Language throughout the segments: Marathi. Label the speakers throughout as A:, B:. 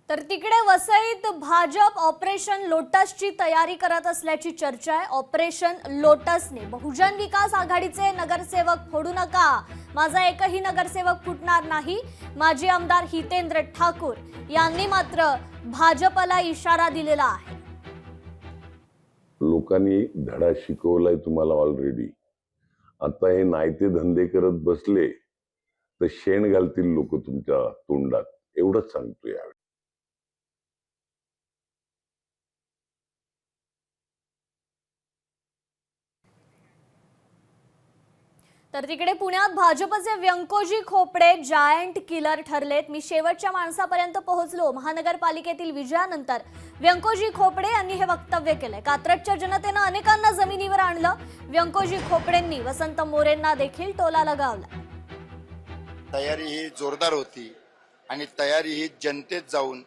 A: तर तिकडे वसईत भाजप ऑपरेशन लोटसची तयारी करत असल्याची चर्चा आहे। ऑपरेशन लोटसने बहुजन विकास आघाडीचे नगरसेवक फोडू नका, माझा एकही नगरसेवक फुटणार नाही, माजी आमदार हितेंद्र ठाकूर यांनी मात्र भाजपला इशारा दिलेला आहे।
B: लोकांनी धडा शिकवलाय तुम्हाला ऑलरेडी। आता हे नायते धंदे करत बसले तर शेण घालतील लोक तुमच्या तोंडात, एवढंच सांगतो यावेळी।
A: तर तिकडे पुण्यात भाजपचे व्यंकोजी खोपडे जायंट किलर ठरलेत। मी शेवटच्या माणसापर्यंत पोहोचलो, महानगरपालिकेतील विजयानंतर व्यंकोजी खोपडे यांनी हे वक्तव्य केलंय। कात्रजच्या जनतेनं अनेकांना जमिनीवर आणलं। व्यंकोजी खोपडेंनी वसंत मोरेंना देखील टोला लगावला।
C: तयारी ही जोरदार होती आणि तयारी ही जनतेत जाऊन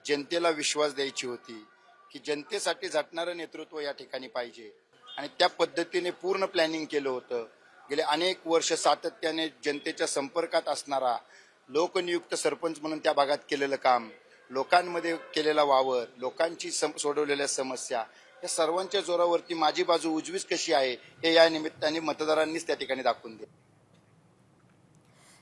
C: जनतेला विश्वास द्यायची होती की जनतेसाठी झटणारं नेतृत्व या ठिकाणी पाहिजे आणि त्या पद्धतीने पूर्ण प्लॅनिंग केलं होतं। गेले अनेक वर्ष सातत्याने जनतेच्या संपर्कात असणारा लोकनियुक्त सरपंच म्हणून त्या भागात केलेलं काम, लोकांमध्ये केलेला वावर, लोकांची सोडवलेल्या समस्या, या सर्वांच्या जोरावरती माझी बाजू उजवीच कशी आहे हे या निमित्ताने मतदारांनीच त्या ठिकाणी दाखवून दिले।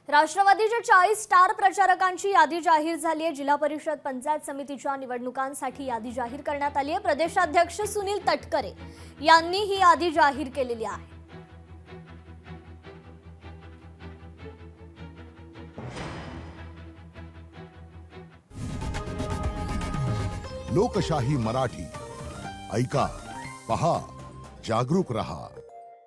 A: राष्ट्रवादीच्या 40 स्टार प्रचारकांची यादी जाहीर झाली आहे। जिल्हा परिषद पंचायत समितीच्या निवडणुकांसाठी यादी जाहीर करण्यात आली आहे। प्रदेशाध्यक्ष सुनील तटकरे यांनी ही यादी जाहीर केलेली आहे।
D: लोकशाही मराठी ऐका, पहा, जागरूक रहा।